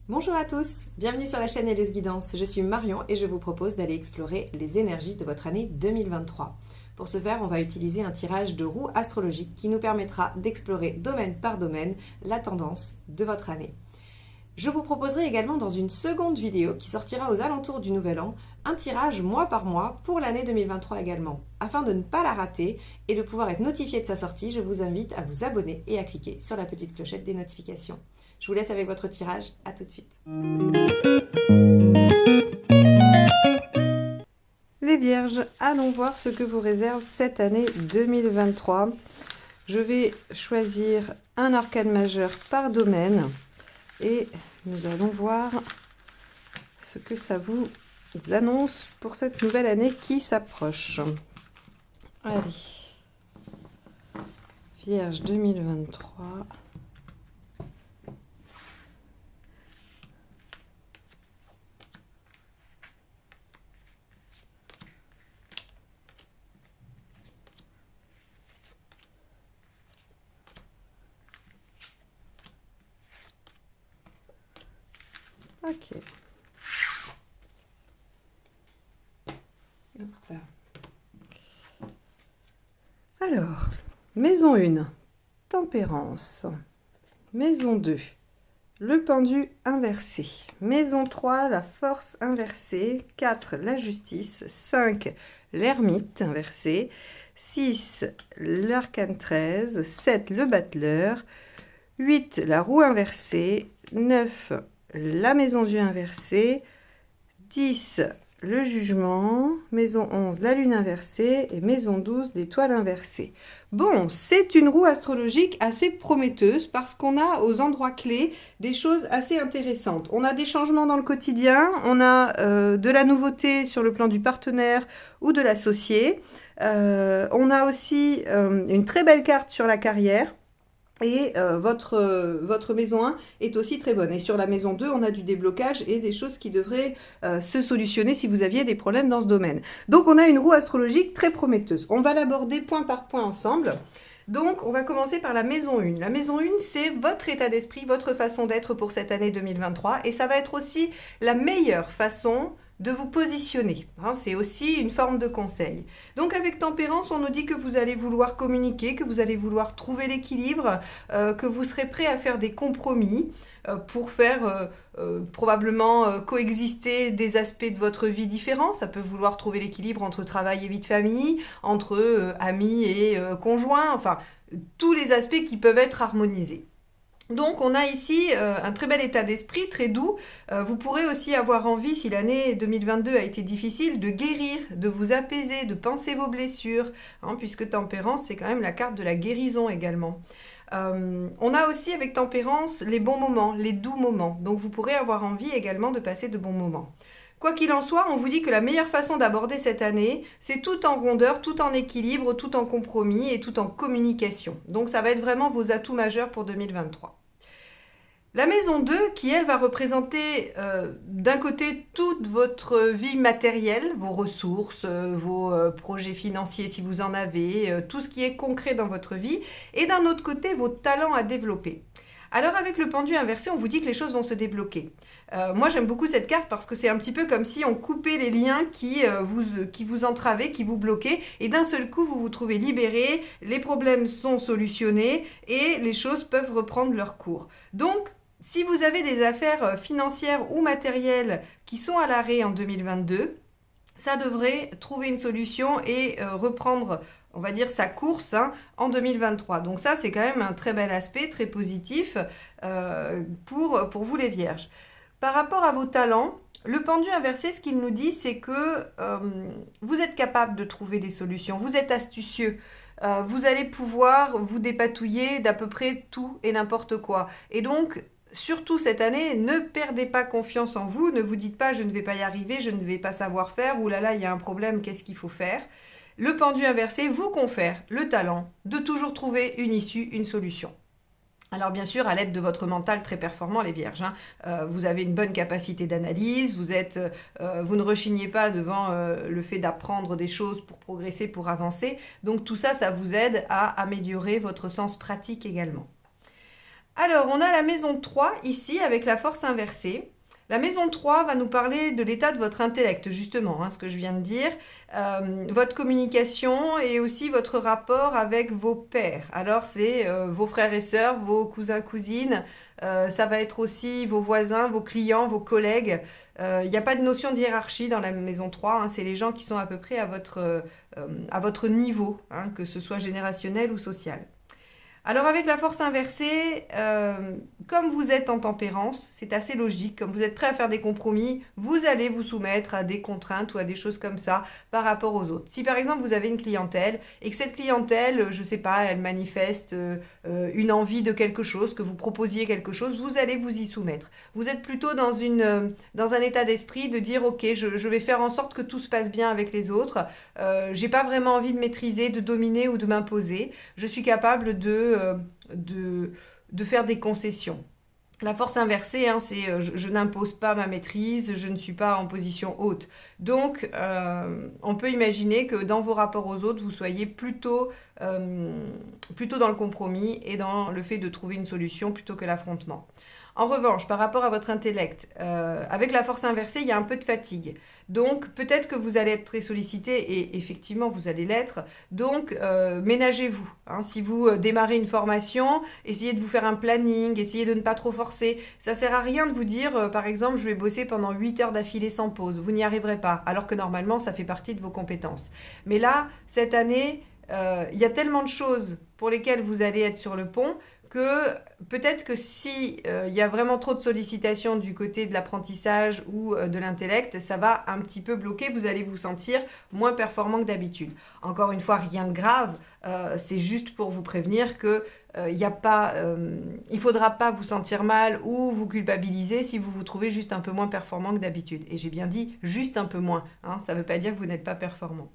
Bonjour à tous, bienvenue sur la chaîne Helleuse Guidance. Je suis Marion et je vous propose d'aller explorer les énergies de votre année 2023. Pour ce faire, on va utiliser un tirage de roue astrologique qui nous permettra d'explorer domaine par domaine la tendance de votre année. Je vous proposerai également dans une seconde vidéo qui sortira aux alentours du Nouvel An un tirage mois par mois pour l'année 2023 également. Afin de ne pas la rater et de pouvoir être notifié de sa sortie, je vous invite à vous abonner et à cliquer sur la petite clochette des notifications. Je vous laisse avec votre tirage, à tout de suite. Les Vierges, allons voir ce que vous réserve cette année 2023. Je vais choisir un arcane majeur par domaine et nous allons voir ce que ça vous annonce pour cette nouvelle année qui s'approche. Allez, Vierge 2023. Ok. Hop là. Alors, maison 1, tempérance. Maison 2, le pendu inversé. Maison 3, la force inversée. 4, la justice. 5, l'ermite inversé. 6, l'arcane 13. 7, le battleur. 8, la roue inversée. 9, la maison Dieu inversée. 10, le jugement. Maison 11, la lune inversée. Et maison 12, l'étoile inversée. Bon, c'est une roue astrologique assez prometteuse parce qu'on a aux endroits clés des choses assez intéressantes. On a des changements dans le quotidien, on a de la nouveauté sur le plan du partenaire ou de l'associé. On a aussi une très belle carte sur la carrière. Et votre maison 1 est aussi très bonne. Et sur la maison 2, on a du déblocage et des choses qui devraient se solutionner si vous aviez des problèmes dans ce domaine. Donc on a une roue astrologique très prometteuse. On va l'aborder point par point ensemble. Donc on va commencer par la maison 1. La maison 1, c'est votre état d'esprit, votre façon d'être pour cette année 2023. Et ça va être aussi la meilleure façon de vous positionner. C'est aussi une forme de conseil. Donc avec tempérance, on nous dit que vous allez vouloir communiquer, que vous allez vouloir trouver l'équilibre, que vous serez prêt à faire des compromis pour faire probablement coexister des aspects de votre vie différents. Ça peut vouloir trouver l'équilibre entre travail et vie de famille, entre amis et conjoints, enfin tous les aspects qui peuvent être harmonisés. Donc on a ici un très bel état d'esprit, très doux. Vous pourrez aussi avoir envie, si l'année 2022 a été difficile, de guérir, de vous apaiser, de penser vos blessures, puisque tempérance, c'est quand même la carte de la guérison également. On a aussi avec tempérance les bons moments, les doux moments. Donc vous pourrez avoir envie également de passer de bons moments. Quoi qu'il en soit, on vous dit que la meilleure façon d'aborder cette année, c'est tout en rondeur, tout en équilibre, tout en compromis et tout en communication. Donc ça va être vraiment vos atouts majeurs pour 2023. La maison 2, qui elle va représenter d'un côté toute votre vie matérielle, vos ressources, vos projets financiers si vous en avez, tout ce qui est concret dans votre vie, et d'un autre côté vos talents à développer. Alors avec le pendu inversé, on vous dit que les choses vont se débloquer. Moi j'aime beaucoup cette carte parce que c'est un petit peu comme si on coupait les liens qui vous entravaient, qui vous bloquaient, et d'un seul coup vous vous trouvez libéré, les problèmes sont solutionnés et les choses peuvent reprendre leur cours. Donc si vous avez des affaires financières ou matérielles qui sont à l'arrêt en 2022, ça devrait trouver une solution et reprendre, on va dire, sa course en 2023. Donc ça, c'est quand même un très bel aspect, très positif pour vous les Vierges. Par rapport à vos talents, le pendu inversé, ce qu'il nous dit, c'est que vous êtes capable de trouver des solutions, vous êtes astucieux. Vous allez pouvoir vous dépatouiller d'à peu près tout et n'importe quoi. Et donc, surtout cette année, ne perdez pas confiance en vous, ne vous dites pas je ne vais pas y arriver, je ne vais pas savoir faire, ou là là il y a un problème, qu'est-ce qu'il faut faire? Le pendu inversé vous confère le talent de toujours trouver une issue, une solution. Alors bien sûr, à l'aide de votre mental très performant, les Vierges, vous avez une bonne capacité d'analyse, vous ne rechignez pas devant le fait d'apprendre des choses pour progresser, pour avancer. Donc tout ça, ça vous aide à améliorer votre sens pratique également. Alors, on a la maison 3 ici avec la force inversée. La maison 3 va nous parler de l'état de votre intellect, justement, ce que je viens de dire, votre communication et aussi votre rapport avec vos pairs. Alors, c'est vos frères et sœurs, vos cousins, cousines, ça va être aussi vos voisins, vos clients, vos collègues. Il n'y a pas de notion de hiérarchie dans la maison 3, c'est les gens qui sont à peu près à votre niveau, que ce soit générationnel ou social. Alors avec la force inversée, comme vous êtes en tempérance, c'est assez logique, comme vous êtes prêt à faire des compromis, vous allez vous soumettre à des contraintes ou à des choses comme ça par rapport aux autres. Si par exemple vous avez une clientèle et que cette clientèle, je ne sais pas, elle manifeste une envie de quelque chose, que vous proposiez quelque chose, vous allez vous y soumettre. Vous êtes plutôt dans un état d'esprit de dire ok, je vais faire en sorte que tout se passe bien avec les autres, j'ai pas vraiment envie de maîtriser, de dominer ou de m'imposer, je suis capable de faire des concessions. La force inversée, c'est je n'impose pas ma maîtrise, je ne suis pas en position haute. Donc, on peut imaginer que dans vos rapports aux autres, vous soyez plutôt dans le compromis et dans le fait de trouver une solution plutôt que l'affrontement. En revanche, par rapport à votre intellect, avec la force inversée, il y a un peu de fatigue. Donc, peut-être que vous allez être très sollicité, et effectivement, vous allez l'être. Donc, ménagez-vous. Si vous démarrez une formation, essayez de vous faire un planning, essayez de ne pas trop forcer. Ça ne sert à rien de vous dire, par exemple, je vais bosser pendant 8 heures d'affilée sans pause. Vous n'y arriverez pas, alors que normalement, ça fait partie de vos compétences. Mais là, cette année, il y a tellement de choses pour lesquelles vous allez être sur le pont que peut-être que si y a vraiment trop de sollicitations du côté de l'apprentissage ou de l'intellect, ça va un petit peu bloquer, vous allez vous sentir moins performant que d'habitude. Encore une fois, rien de grave, c'est juste pour vous prévenir que il ne faudra pas vous sentir mal ou vous culpabiliser si vous vous trouvez juste un peu moins performant que d'habitude. Et j'ai bien dit juste un peu moins, ça ne veut pas dire que vous n'êtes pas performant.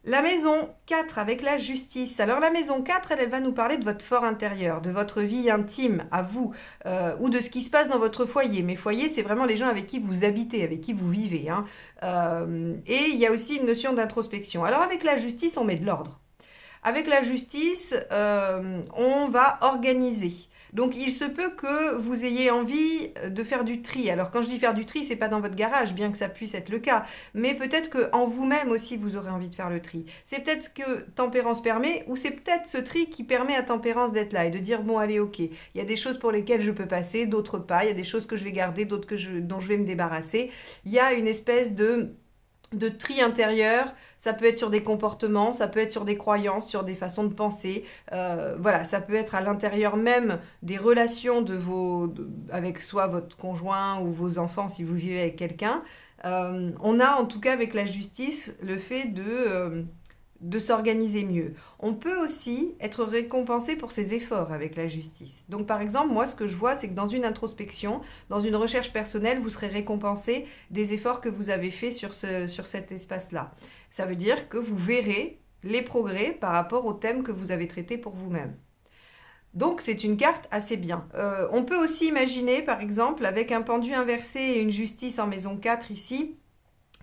La maison 4 avec la justice. Alors la maison 4, elle va nous parler de votre fort intérieur, de votre vie intime à vous, ou de ce qui se passe dans votre foyer. Mais foyer, c'est vraiment les gens avec qui vous habitez, avec qui vous vivez. Et il y a aussi une notion d'introspection. Alors avec la justice, on met de l'ordre. Avec la justice, on va organiser. Donc il se peut que vous ayez envie de faire du tri. Alors quand je dis faire du tri, c'est pas dans votre garage, bien que ça puisse être le cas, mais peut-être qu'en vous-même aussi vous aurez envie de faire le tri. C'est peut-être que Tempérance permet, ou c'est peut-être ce tri qui permet à Tempérance d'être là et de dire bon allez ok, il y a des choses pour lesquelles je peux passer, d'autres pas, il y a des choses que je vais garder, d'autres dont je vais me débarrasser. Il y a une espèce de tri intérieur, ça peut être sur des comportements, ça peut être sur des croyances, sur des façons de penser, voilà, ça peut être à l'intérieur même des relations avec soit votre conjoint ou vos enfants si vous vivez avec quelqu'un. On a en tout cas avec la justice le fait de s'organiser mieux. On peut aussi être récompensé pour ses efforts avec la justice. Donc par exemple, moi ce que je vois, c'est que dans une introspection, dans une recherche personnelle, vous serez récompensé des efforts que vous avez faits sur cet espace-là. Ça veut dire que vous verrez les progrès par rapport au thème que vous avez traité pour vous-même. Donc c'est une carte assez bien. On peut aussi imaginer, par exemple, avec un pendu inversé et une justice en maison 4 ici,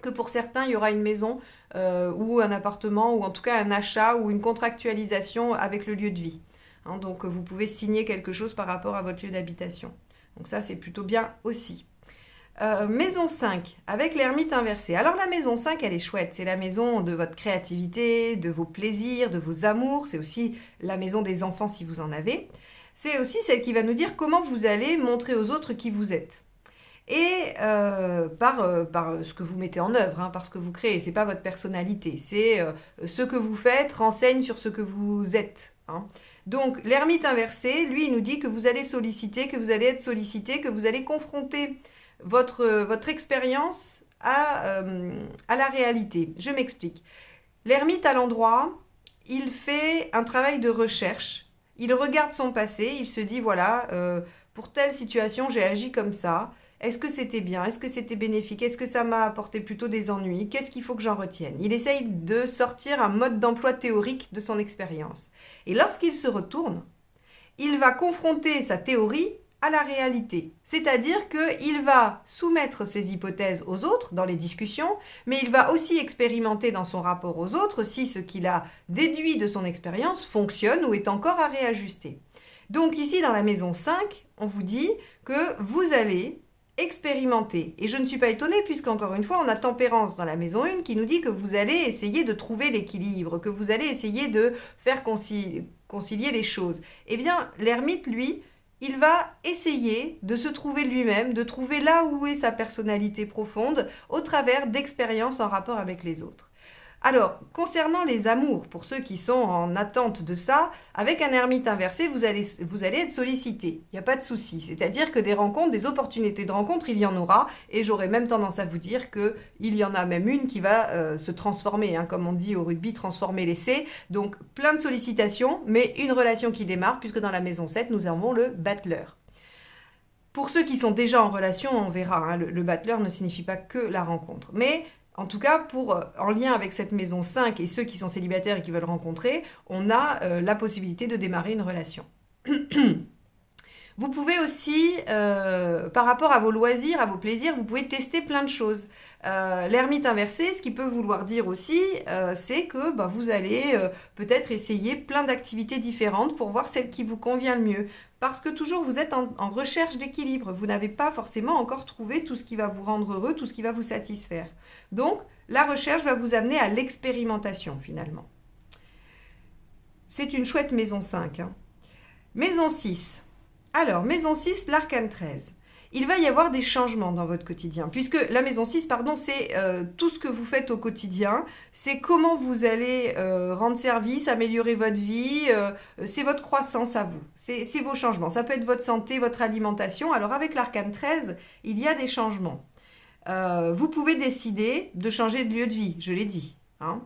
que pour certains, il y aura une maison ou un appartement, ou en tout cas un achat ou une contractualisation avec le lieu de vie. Donc vous pouvez signer quelque chose par rapport à votre lieu d'habitation. Donc ça, c'est plutôt bien aussi. Maison 5, avec l'ermite inversé. Alors la maison 5, elle est chouette. C'est la maison de votre créativité, de vos plaisirs, de vos amours. C'est aussi la maison des enfants si vous en avez. C'est aussi celle qui va nous dire comment vous allez montrer aux autres qui vous êtes. Et par ce que vous mettez en œuvre, par ce que vous créez. C'est pas votre personnalité. C'est ce que vous faites renseigne sur ce que vous êtes. Donc l'ermite inversé, lui, il nous dit que vous allez solliciter, que vous allez être sollicité, que vous allez confronter votre expérience à la réalité. Je m'explique. L'ermite à l'endroit, il fait un travail de recherche. Il regarde son passé, il se dit, voilà, pour telle situation, j'ai agi comme ça. Est-ce que c'était bien? Est-ce que c'était bénéfique? Est-ce que ça m'a apporté plutôt des ennuis? Qu'est-ce qu'il faut que j'en retienne? Il essaye de sortir un mode d'emploi théorique de son expérience. Et lorsqu'il se retourne, il va confronter sa théorie à la réalité. C'est-à-dire qu'il va soumettre ses hypothèses aux autres dans les discussions, mais il va aussi expérimenter dans son rapport aux autres si ce qu'il a déduit de son expérience fonctionne ou est encore à réajuster. Donc ici, dans la maison 5, on vous dit que vous allez expérimenter. Et je ne suis pas étonnée puisqu'encore une fois, on a tempérance dans la maison 1 qui nous dit que vous allez essayer de trouver l'équilibre, que vous allez essayer de faire concilier les choses. Eh bien, l'ermite, lui, il va essayer de se trouver lui-même, de trouver là où est sa personnalité profonde au travers d'expériences en rapport avec les autres. Alors, concernant les amours, pour ceux qui sont en attente de ça, avec un ermite inversé, vous allez être sollicité. Il n'y a pas de souci. C'est-à-dire que des rencontres, des opportunités de rencontre, il y en aura. Et j'aurais même tendance à vous dire qu'il y en a même une qui va se transformer, hein, comme on dit au rugby, transformer l'essai. Donc, plein de sollicitations, mais une relation qui démarre, puisque dans la maison 7, nous avons le battleur. Pour ceux qui sont déjà en relation, on verra, hein, le battleur ne signifie pas que la rencontre. Mais en tout cas, en lien avec cette maison 5 et ceux qui sont célibataires et qui veulent rencontrer, on a la possibilité de démarrer une relation. Vous pouvez aussi, par rapport à vos loisirs, à vos plaisirs, vous pouvez tester plein de choses. L'ermite inversé, ce qui peut vouloir dire aussi, c'est que vous allez peut-être essayer plein d'activités différentes pour voir celle qui vous convient le mieux. Parce que toujours vous êtes en recherche d'équilibre. Vous n'avez pas forcément encore trouvé tout ce qui va vous rendre heureux, tout ce qui va vous satisfaire. Donc, la recherche va vous amener à l'expérimentation finalement. C'est une chouette maison 5. Hein. Maison 6. Alors, maison 6, l'arcane 13. Il va y avoir des changements dans votre quotidien, puisque la maison 6, pardon, c'est tout ce que vous faites au quotidien, c'est comment vous allez rendre service, améliorer votre vie, c'est votre croissance à vous, c'est vos changements. Ça peut être votre santé, votre alimentation. Alors avec l'arcane 13, il y a des changements. Vous pouvez décider de changer de lieu de vie, je l'ai dit. Hein.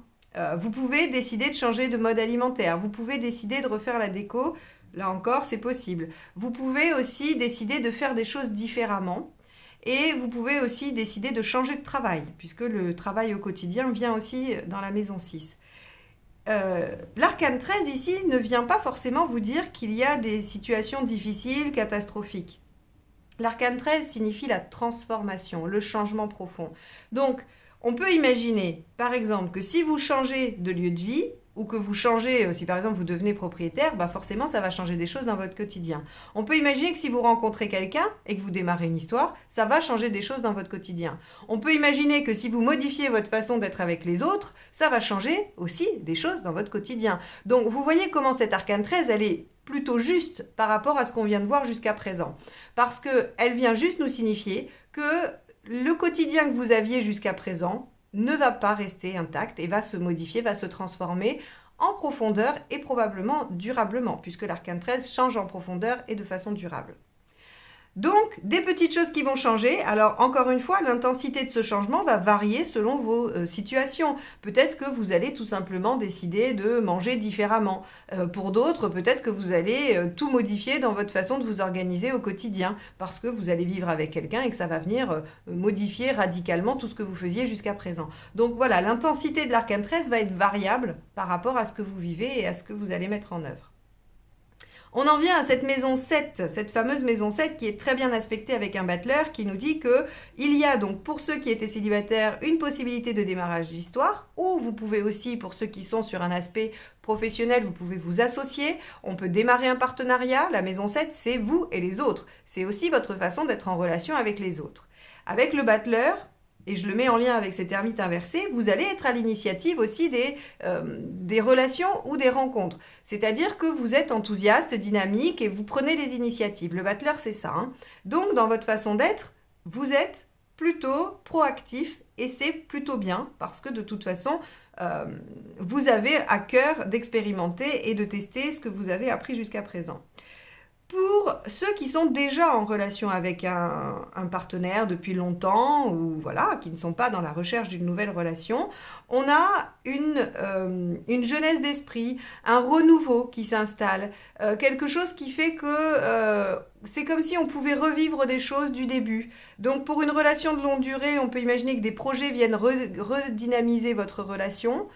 Vous pouvez décider de changer de mode alimentaire, vous pouvez décider de refaire la déco. Là encore, c'est possible. Vous pouvez aussi décider de faire des choses différemment et vous pouvez aussi décider de changer de travail puisque le travail au quotidien vient aussi dans la maison 6. L'arcane 13 ici ne vient pas forcément vous dire qu'il y a des situations difficiles, catastrophiques. L'arcane 13 signifie la transformation, le changement profond. Donc, on peut imaginer, par exemple, que si vous changez de lieu de vie, ou que vous changez, si par exemple vous devenez propriétaire, forcément ça va changer des choses dans votre quotidien. On peut imaginer que si vous rencontrez quelqu'un et que vous démarrez une histoire, ça va changer des choses dans votre quotidien. On peut imaginer que si vous modifiez votre façon d'être avec les autres, ça va changer aussi des choses dans votre quotidien. Donc vous voyez comment cette arcane 13, elle est plutôt juste par rapport à ce qu'on vient de voir jusqu'à présent. Parce qu'elle vient juste nous signifier que le quotidien que vous aviez jusqu'à présent ne va pas rester intact et va se modifier, va se transformer en profondeur et probablement durablement, puisque l'arcane 13 change en profondeur et de façon durable. Donc, des petites choses qui vont changer. Alors, encore une fois, l'intensité de ce changement va varier selon vos situations. Peut-être que vous allez tout simplement décider de manger différemment. Pour d'autres, peut-être que vous allez tout modifier dans votre façon de vous organiser au quotidien, parce que vous allez vivre avec quelqu'un et que ça va venir modifier radicalement tout ce que vous faisiez jusqu'à présent. Donc voilà, l'intensité de l'arcane 13 va être variable par rapport à ce que vous vivez et à ce que vous allez mettre en œuvre. On en vient à cette maison 7, cette fameuse maison 7 qui est très bien aspectée avec un battleur qui nous dit qu'il y a donc pour ceux qui étaient célibataires une possibilité de démarrage d'histoire, ou vous pouvez aussi, pour ceux qui sont sur un aspect professionnel, vous pouvez vous associer, on peut démarrer un partenariat. La maison 7, c'est vous et les autres. C'est aussi votre façon d'être en relation avec les autres. Avec le battleur, et je le mets en lien avec cet ermite inversé, vous allez être à l'initiative aussi des relations ou des rencontres. C'est-à-dire que vous êtes enthousiaste, dynamique et vous prenez des initiatives. Le battleur, c'est ça. Hein. Donc, dans votre façon d'être, vous êtes plutôt proactif et c'est plutôt bien parce que de toute façon, vous avez à cœur d'expérimenter et de tester ce que vous avez appris jusqu'à présent. Pour ceux qui sont déjà en relation avec un partenaire depuis longtemps ou voilà, qui ne sont pas dans la recherche d'une nouvelle relation, on a une jeunesse d'esprit, un renouveau qui s'installe, quelque chose qui fait que c'est comme si on pouvait revivre des choses du début. Donc pour une relation de longue durée, on peut imaginer que des projets viennent redynamiser votre relation.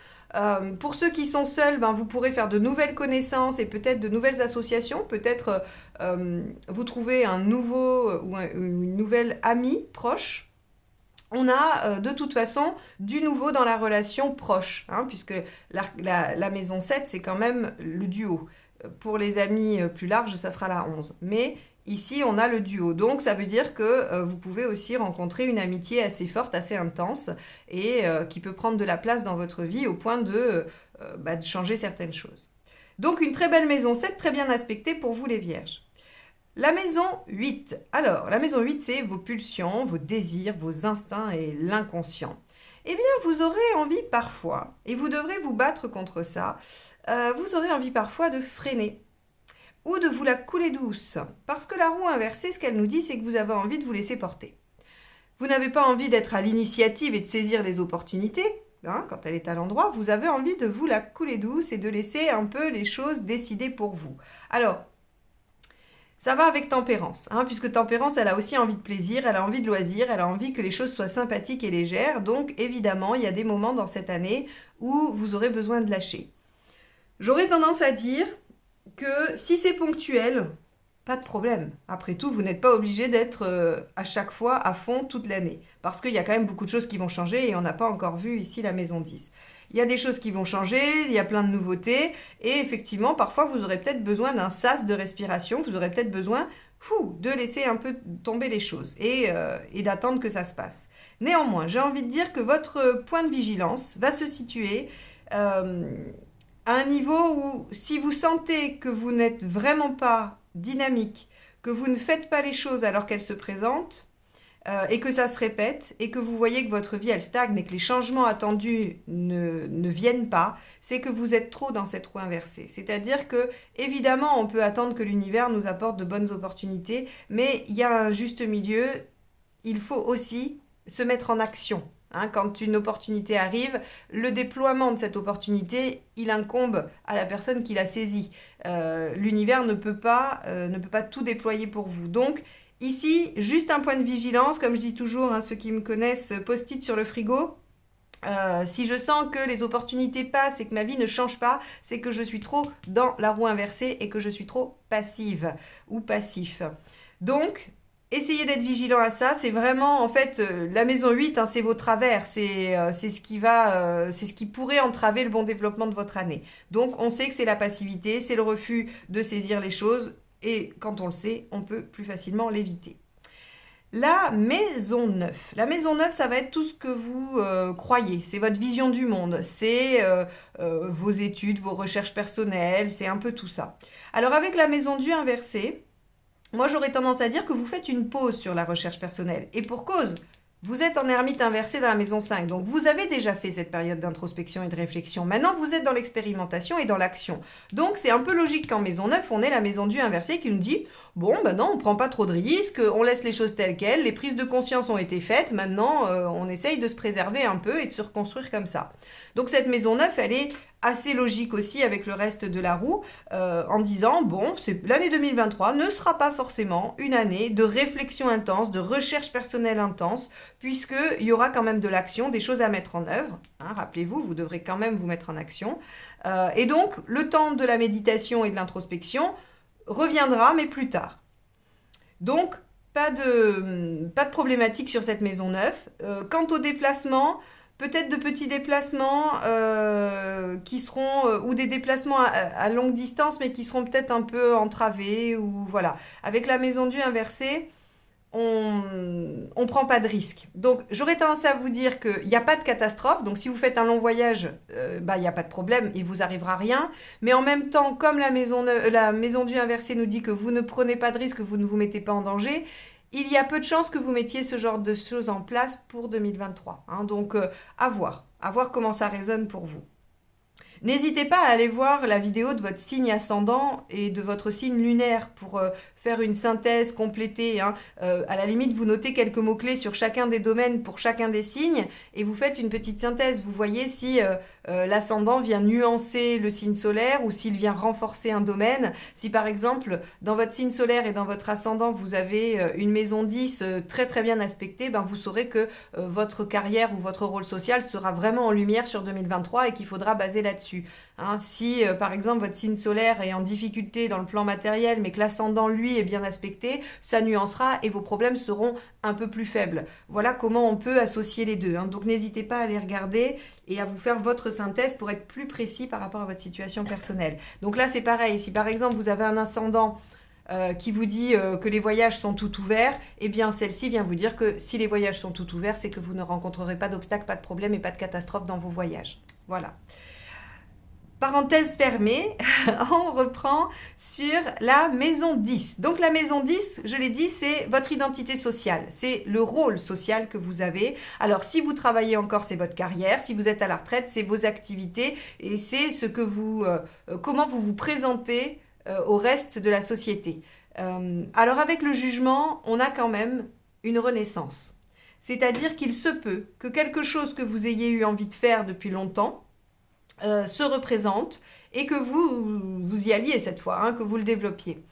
Pour ceux qui sont seuls, vous pourrez faire de nouvelles connaissances et peut-être de nouvelles associations. Peut-être vous trouvez un nouveau ou une nouvelle amie proche. On a de toute façon du nouveau dans la relation proche, hein, puisque la maison 7, c'est quand même le duo. Pour les amis plus larges, ça sera la 11. Mais ici, on a le duo. Donc, ça veut dire que vous pouvez aussi rencontrer une amitié assez forte, assez intense, et qui peut prendre de la place dans votre vie au point de changer certaines choses. Donc, une très belle maison 7, très bien aspectée pour vous les vierges. La maison 8. Alors, la maison 8, c'est vos pulsions, vos désirs, vos instincts et l'inconscient. Eh bien, vous aurez envie parfois, et vous devrez vous battre contre ça, vous aurez envie parfois de freiner ou de vous la couler douce. Parce que la roue inversée, ce qu'elle nous dit, c'est que vous avez envie de vous laisser porter. Vous n'avez pas envie d'être à l'initiative et de saisir les opportunités. Quand elle est à l'endroit, vous avez envie de vous la couler douce et de laisser un peu les choses décider pour vous. Alors, ça va avec tempérance, puisque tempérance, elle a aussi envie de plaisir, elle a envie de loisir, elle a envie que les choses soient sympathiques et légères. Donc, évidemment, il y a des moments dans cette année où vous aurez besoin de lâcher. J'aurais tendance à dire que si c'est ponctuel, pas de problème. Après tout, vous n'êtes pas obligé d'être à chaque fois à fond toute l'année. Parce qu'il y a quand même beaucoup de choses qui vont changer et on n'a pas encore vu ici la maison 10. Il y a des choses qui vont changer, il y a plein de nouveautés. Et effectivement, parfois, vous aurez peut-être besoin d'un sas de respiration. Vous aurez peut-être besoin de laisser un peu tomber les choses et d'attendre que ça se passe. Néanmoins, j'ai envie de dire que votre point de vigilance va se situer à un niveau où si vous sentez que vous n'êtes vraiment pas dynamique, que vous ne faites pas les choses alors qu'elles se présentent, et que ça se répète, et que vous voyez que votre vie elle stagne et que les changements attendus ne viennent pas, c'est que vous êtes trop dans cette roue inversée. C'est-à-dire que, évidemment, on peut attendre que l'univers nous apporte de bonnes opportunités, mais il y a un juste milieu, il faut aussi se mettre en action. Quand une opportunité arrive, le déploiement de cette opportunité, il incombe à la personne qui l'a saisie. L'univers ne peut pas tout déployer pour vous. Donc, ici, juste un point de vigilance, comme je dis toujours, ceux qui me connaissent, post-it sur le frigo. Si je sens que les opportunités passent et que ma vie ne change pas, c'est que je suis trop dans la roue inversée et que je suis trop passive ou passif. Donc, essayez d'être vigilant à ça, c'est vraiment en fait la maison 8, c'est vos travers, c'est ce qui pourrait entraver le bon développement de votre année. Donc on sait que c'est la passivité, c'est le refus de saisir les choses et quand on le sait, on peut plus facilement l'éviter. La maison 9. La maison 9, ça va être tout ce que vous croyez. C'est votre vision du monde. C'est vos études, vos recherches personnelles. C'est un peu tout ça. Alors avec la maison du inversé, moi, j'aurais tendance à dire que vous faites une pause sur la recherche personnelle. Et pour cause, vous êtes en ermite inversé dans la maison 5. Donc, vous avez déjà fait cette période d'introspection et de réflexion. Maintenant, vous êtes dans l'expérimentation et dans l'action. Donc, c'est un peu logique qu'en maison 9, on ait la maison du inversé qui nous dit « Bon, non, on ne prend pas trop de risques, on laisse les choses telles quelles, les prises de conscience ont été faites, maintenant, on essaye de se préserver un peu et de se reconstruire comme ça. » Donc, cette maison 9, elle est assez logique aussi avec le reste de la roue, en disant, bon, l'année 2023 ne sera pas forcément une année de réflexion intense, de recherche personnelle intense, puisqu'il y aura quand même de l'action, des choses à mettre en œuvre. Rappelez-vous, vous devrez quand même vous mettre en action. Et donc, le temps de la méditation et de l'introspection reviendra, mais plus tard. Donc, pas de problématique sur cette maison 9. Quant aux déplacements, peut-être de petits déplacements qui seront, ou des déplacements à longue distance, mais qui seront peut-être un peu entravés, ou voilà. Avec la maison du inversé, on prend pas de risque. Donc, j'aurais tendance à vous dire qu'il n'y a pas de catastrophe. Donc, si vous faites un long voyage, il n'y a pas de problème, il vous arrivera rien. Mais en même temps, comme la maison du inversé nous dit que vous ne prenez pas de risque, que vous ne vous mettez pas en danger, il y a peu de chances que vous mettiez ce genre de choses en place pour 2023. Donc, à voir comment ça résonne pour vous. N'hésitez pas à aller voir la vidéo de votre signe ascendant et de votre signe lunaire pour faire une synthèse complétée. À la limite, vous notez quelques mots-clés sur chacun des domaines pour chacun des signes et vous faites une petite synthèse. Vous voyez si l'ascendant vient nuancer le signe solaire ou s'il vient renforcer un domaine. Si par exemple, dans votre signe solaire et dans votre ascendant, vous avez une maison 10 très très bien aspectée, vous saurez que votre carrière ou votre rôle social sera vraiment en lumière sur 2023 et qu'il faudra baser là-dessus. Si par exemple votre signe solaire est en difficulté dans le plan matériel mais que l'ascendant lui lui est bien aspecté, ça nuancera et vos problèmes seront un peu plus faibles. Voilà comment on peut associer les deux, hein. Donc n'hésitez pas à les regarder et à vous faire votre synthèse pour être plus précis par rapport à votre situation personnelle. Donc là, c'est pareil. Si par exemple, vous avez un ascendant qui vous dit que les voyages sont tout ouverts, eh bien celle-ci vient vous dire que si les voyages sont tout ouverts, c'est que vous ne rencontrerez pas d'obstacles, pas de problèmes et pas de catastrophes dans vos voyages. Voilà. Parenthèse fermée, on reprend sur la maison 10. Donc la maison 10, je l'ai dit, c'est votre identité sociale. C'est le rôle social que vous avez. Alors si vous travaillez encore, c'est votre carrière. Si vous êtes à la retraite, c'est vos activités. Et c'est ce que comment vous vous présentez au reste de la société. Alors avec le jugement, on a quand même une renaissance. C'est-à-dire qu'il se peut que quelque chose que vous ayez eu envie de faire depuis longtemps, se représente et que vous y alliez cette fois, hein, que vous le développiez.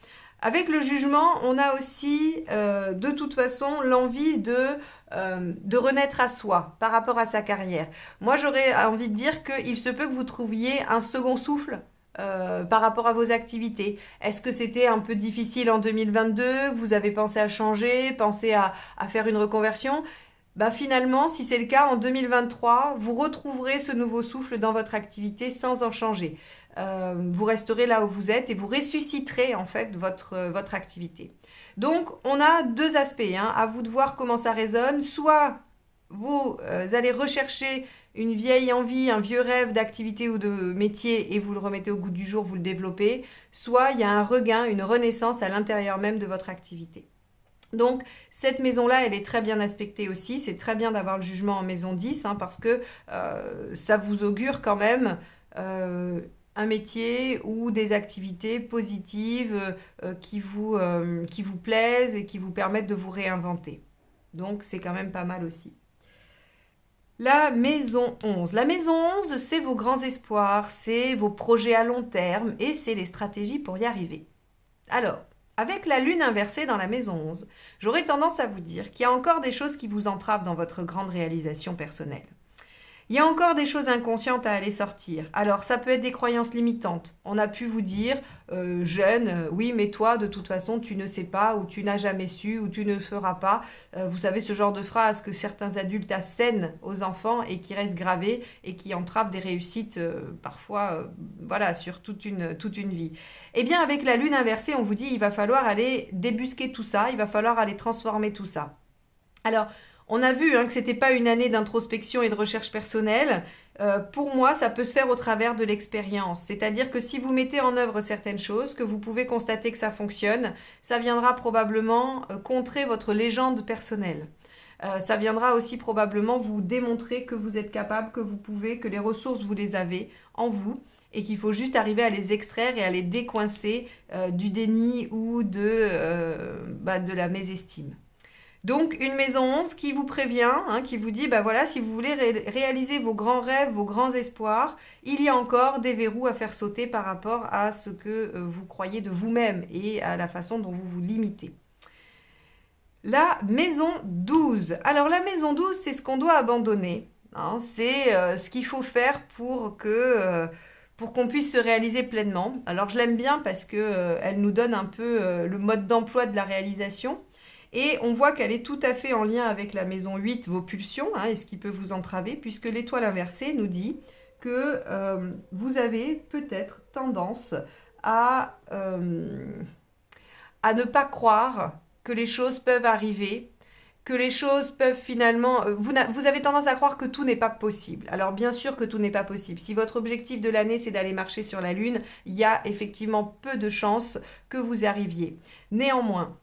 Avec le jugement, on a aussi de toute façon l'envie de renaître à soi par rapport à sa carrière. Moi, j'aurais envie de dire qu'il se peut que vous trouviez un second souffle par rapport à vos activités. Est-ce que c'était un peu difficile en 2022, que vous avez pensé à changer, pensé à faire une reconversion ? Bah finalement, si c'est le cas, en 2023, vous retrouverez ce nouveau souffle dans votre activité sans en changer. Vous resterez là où vous êtes et vous ressusciterez en fait votre activité. Donc, on a deux aspects, hein, à vous de voir comment ça résonne. Soit vous allez rechercher une vieille envie, un vieux rêve d'activité ou de métier et vous le remettez au goût du jour, vous le développez. Soit il y a un regain, une renaissance à l'intérieur même de votre activité. Donc, cette maison-là, elle est très bien aspectée aussi. C'est très bien d'avoir le jugement en maison 10, hein, parce que ça vous augure quand même un métier ou des activités positives qui vous plaisent et qui vous permettent de vous réinventer. Donc, c'est quand même pas mal aussi. La maison 11. La maison 11, c'est vos grands espoirs, c'est vos projets à long terme et c'est les stratégies pour y arriver. Alors, avec la lune inversée dans la maison 11, j'aurais tendance à vous dire qu'il y a encore des choses qui vous entravent dans votre grande réalisation personnelle. Il y a encore des choses inconscientes à aller sortir. Alors, ça peut être des croyances limitantes. On a pu vous dire, jeune, oui, mais toi, de toute façon, tu ne sais pas, ou tu n'as jamais su, ou tu ne feras pas. Vous savez, ce genre de phrase que certains adultes assènent aux enfants et qui restent gravées et qui entravent des réussites, parfois, voilà, sur toute une vie. Eh bien, avec la lune inversée, on vous dit, il va falloir aller débusquer tout ça, il va falloir aller transformer tout ça. Alors, on a vu que ce n'était pas une année d'introspection et de recherche personnelle. Pour moi, ça peut se faire au travers de l'expérience. C'est-à-dire que si vous mettez en œuvre certaines choses, que vous pouvez constater que ça fonctionne, ça viendra probablement contrer votre légende personnelle. Ça viendra aussi probablement vous démontrer que vous êtes capable, que vous pouvez, que les ressources, vous les avez en vous et qu'il faut juste arriver à les extraire et à les décoincer du déni ou de la mésestime. Donc, une maison 11 qui vous prévient, qui vous dit, voilà, si vous voulez réaliser vos grands rêves, vos grands espoirs, il y a encore des verrous à faire sauter par rapport à ce que vous croyez de vous-même et à la façon dont vous vous limitez. La maison 12. Alors, la maison 12, c'est ce qu'on doit abandonner. C'est ce qu'il faut faire pour qu'on puisse se réaliser pleinement. Alors, je l'aime bien parce qu'elle nous donne un peu le mode d'emploi de la réalisation. Et on voit qu'elle est tout à fait en lien avec la maison 8, vos pulsions, et ce qui peut vous entraver, puisque l'étoile inversée nous dit que vous avez peut-être tendance à ne pas croire que les choses peuvent arriver, que les choses peuvent finalement... Vous avez tendance à croire que tout n'est pas possible. Alors bien sûr que tout n'est pas possible. Si votre objectif de l'année, c'est d'aller marcher sur la Lune, il y a effectivement peu de chances que vous arriviez. Néanmoins,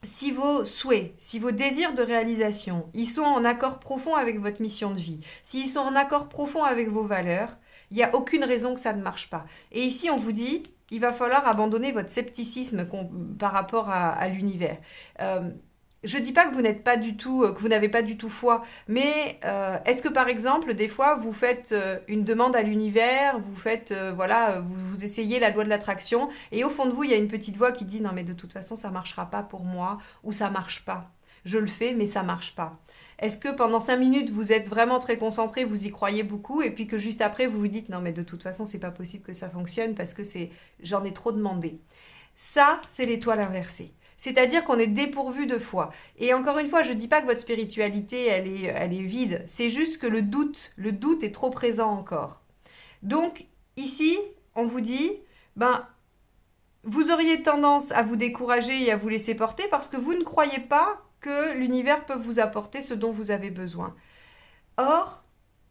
si vos souhaits, si vos désirs de réalisation, ils sont en accord profond avec votre mission de vie, s'ils sont en accord profond avec vos valeurs, il n'y a aucune raison que ça ne marche pas. Et ici, on vous dit, il va falloir abandonner votre scepticisme par rapport à l'univers. Je ne dis pas que vous n'êtes pas du tout, que vous n'avez pas du tout foi, mais est-ce que par exemple, des fois, vous faites une demande à l'univers, vous faites, vous essayez la loi de l'attraction, et au fond de vous, il y a une petite voix qui dit non mais de toute façon, ça marchera pas pour moi, ou ça marche pas. Je le fais, mais ça marche pas. Est-ce que pendant 5 minutes, vous êtes vraiment très concentré, vous y croyez beaucoup, et puis que juste après, vous vous dites non mais de toute façon, c'est pas possible que ça fonctionne parce que j'en ai trop demandé. Ça, c'est l'étoile inversée. C'est-à-dire qu'on est dépourvu de foi. Et encore une fois, je ne dis pas que votre spiritualité, elle est vide. C'est juste que le doute est trop présent encore. Donc, ici, on vous dit, ben, vous auriez tendance à vous décourager et à vous laisser porter parce que vous ne croyez pas que l'univers peut vous apporter ce dont vous avez besoin. Or,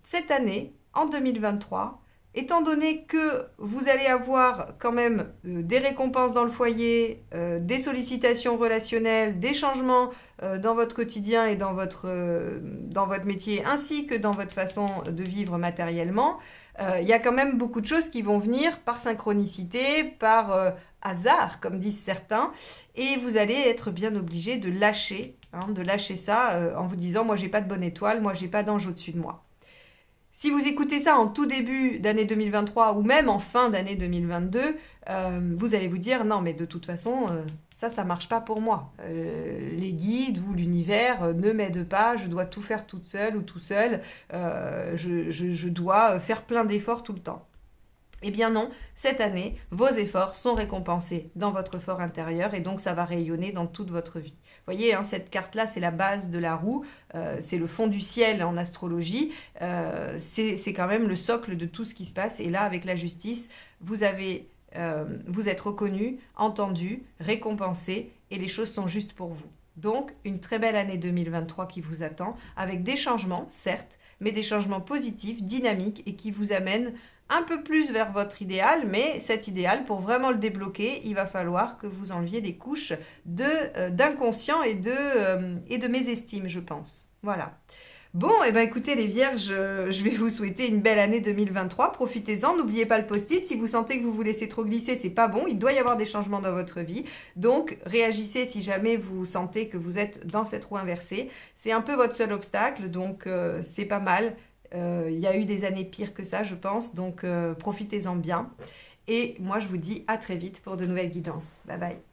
cette année, en 2023, étant donné que vous allez avoir quand même des récompenses dans le foyer, des sollicitations relationnelles, des changements dans votre quotidien et dans votre métier, ainsi que dans votre façon de vivre matériellement, il y a quand même beaucoup de choses qui vont venir par synchronicité, par hasard, comme disent certains, et vous allez être bien obligé de lâcher ça en vous disant « moi j'ai pas de bonne étoile, moi j'ai pas d'ange au-dessus de moi ». Si vous écoutez ça en tout début d'année 2023 ou même en fin d'année 2022, vous allez vous dire non mais de toute façon ça marche pas pour moi. Les guides ou l'univers ne m'aident pas, je dois tout faire toute seule ou tout seul, je dois faire plein d'efforts tout le temps. Eh bien non, cette année, vos efforts sont récompensés dans votre fort intérieur et donc ça va rayonner dans toute votre vie. Vous voyez, hein, cette carte-là, c'est la base de la roue, c'est le fond du ciel en astrologie, c'est quand même le socle de tout ce qui se passe. Et là, avec la justice, vous êtes reconnu, entendu, récompensé et les choses sont justes pour vous. Donc, une très belle année 2023 qui vous attend, avec des changements, certes, mais des changements positifs, dynamiques et qui vous amènent un peu plus vers votre idéal, mais cet idéal, pour vraiment le débloquer, il va falloir que vous enleviez des couches d'inconscient et de mésestime, je pense. Voilà. Bon, et ben écoutez les vierges, je vais vous souhaiter une belle année 2023, profitez-en, n'oubliez pas le post-it, si vous sentez que vous vous laissez trop glisser, c'est pas bon, il doit y avoir des changements dans votre vie, donc réagissez si jamais vous sentez que vous êtes dans cette roue inversée, c'est un peu votre seul obstacle, donc c'est pas mal. Il y a eu des années pires que ça, je pense, donc profitez-en bien. Et moi, je vous dis à très vite pour de nouvelles guidances. Bye bye.